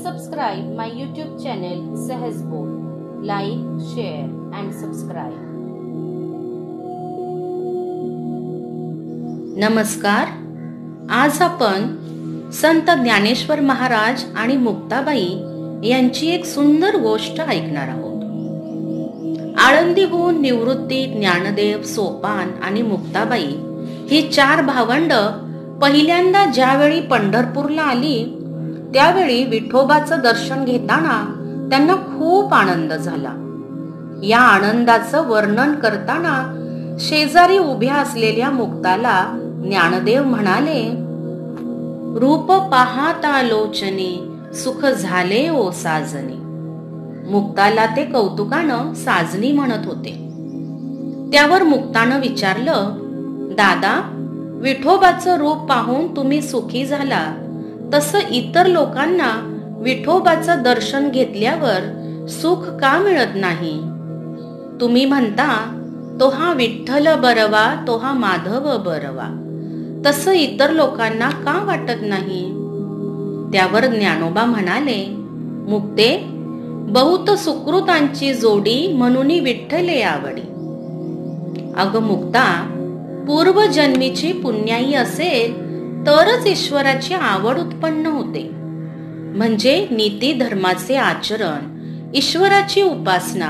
subscribe my YouTube channel Sahaj Bol. Like, share and subscribe. नमस्कार. आज आपण संत ज्ञानेश्वर महाराज आणि मुक्ताबाई यांची एक सुंदर गोष्ट ऐकणार आहोत. आळंदीहून निवृत्ती, ज्ञानदेव, सोपान आणि मुक्ताबाई ही 4 भावंड पहिल्यांदा ज्यावेळी पंढरपूरला आली त्यावेळी विठोबाचं दर्शन घेताना त्यांना खूप आनंद झाला. या आनंदाचं वर्णन करताना शेजारी उभ्या असलेल्या मुक्ताला ज्ञानदेव म्हणाले, रूप पाहता लोचने सुख झाले ओ साजनी. मुक्ताला ते कौतुकानं साजनी म्हणत होते. त्यावर मुक्तानं विचारलं, दादा, विठोबाचं रूप पाहून तुम्ही सुखी झाला, तसं इतर लोकांना विठोबाचं दर्शन घेतल्यावर सुख का मिळत नाही? तुम्ही म्हणता तो हा विठ्ठल बरवा, तो हा माधव बरवा, तसं इतर लोकांना का वाटत नाही? त्यावर ज्ञानोबा म्हणाले, मुक्ते, बहुत सुकृतांची जोडी म्हणून विठ्ठले आवडी. अग मुक्ता, पूर्वजन्मीची पुण्याई असेल तरच ईश्वराची आवड उत्पन्न होते. म्हणजे नीती धर्माचे आचरण, ईश्वराची उपासना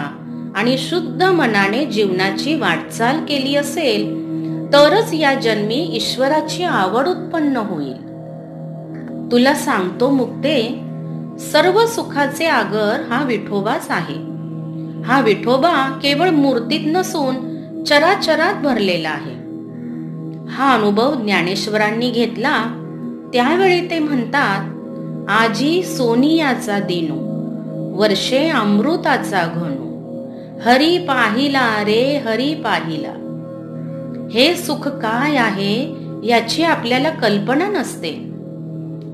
आणि शुद्ध मनाने जीवनाची वाटचाल केली असेल तरच या जन्मी ईश्वराची आवड उत्पन्न होईल. तुला सांगतो मुक्ते, सर्व सुखाचे आगर हा विठोबाच आहे. हा विठोबा केवळ मूर्तीत नसून चराचरात भरलेला आहे. हा अनुभव ज्ञानेश्वरांनी घेतला. त्यावेळी ते म्हणतात, आजी सोनियाचा दिनू, वर्षे अमृताचा घनू, हरी पाहिला रे हरी पाहिला. हे सुख काय आहे याची आपल्याला कल्पना नसते.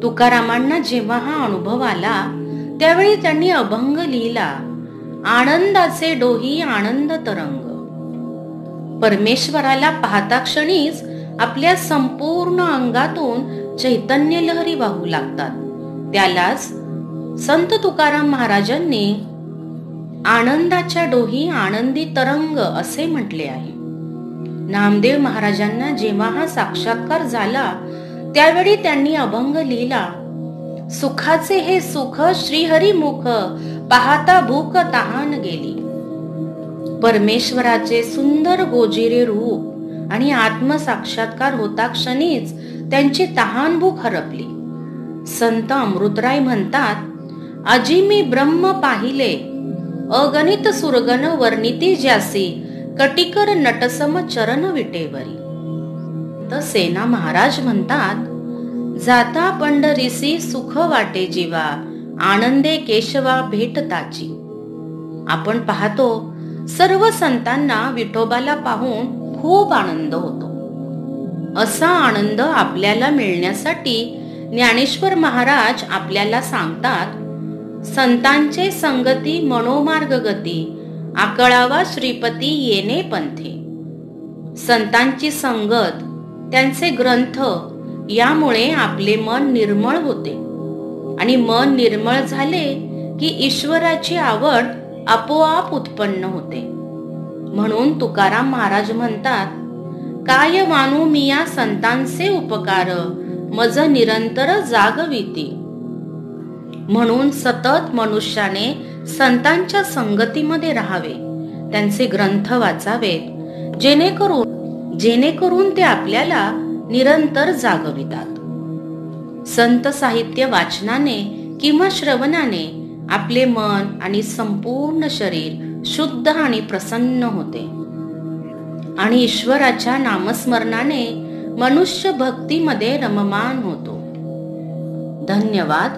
तुकारामांना जेव्हा हा अनुभव आला त्यावेळी त्यांनी अभंग लिहिला, आनंदाचे डोही आनंद तरंग. परमेश्वराला पाहता क्षणीच आपल्या संपूर्ण अंगातून चैतन्य लहरी वाहू लागतात. त्यालाच संत तुकाराम महाराजांनी आनंदाच्या डोही आनंदी तरंग असे म्हटले आहे. नामदेव महाराजांना जेव्हा हा साक्षात्कार झाला त्यावेळी त्यांनी अभंग लिहिला, सुखाचे हे सुख श्रीहरी मुख, पाहता भूक तहान गेली. परमेश्वराचे सुंदर गोजिरे रूप आणि आत्मसाक्षात्कार होता क्षणीच त्यांची तहान भूक हरपली. संत अमृतराय म्हणतात, अजी मी ब्रह्म पाहिले, अगणित सुरगण वर्णिती ज्यासी, कटिकर नटसम चरण विटेवरी. तर सेना महाराज म्हणतात, जाता पंढरीसी सुख वाटे जीवा, आनंदे केशवा भेटताची. आपण पाहतो सर्व संतांना विठोबाला पाहून खूप आनंद होतो. असा आनंद आपल्याला मिळण्यासाठी ज्ञानेश्वर महाराज आपल्याला सांगतात, संतांचे संगती मनोमार्ग गती, आकळावा श्रीपती येणे पंथे. संतांची संगत, त्यांचे ग्रंथ यामुळे आपले मन निर्मळ होते आणि मन निर्मळ झाले की ईश्वराची आवड आपोआप उत्पन्न होते. म्हणून तुकाराम महाराज म्हणतात, काय मानू मिया संतांचे उपकार, मज निरंतर जागविती. म्हणून सतत मनुष्याने संतांच्या संगतीमध्ये राहावे, त्यांचे ग्रंथ वाचावेत, जेणेकरून ते आपल्याला निरंतर जागवितात. संत साहित्य वाचनाने किंवा श्रवणाने आपले मन आणि संपूर्ण शरीर शुद्ध आणि प्रसन्न होते आणि ईश्वराच्या नामस्मरणाने मनुष्य भक्तीमध्ये रममान होतो. धन्यवाद.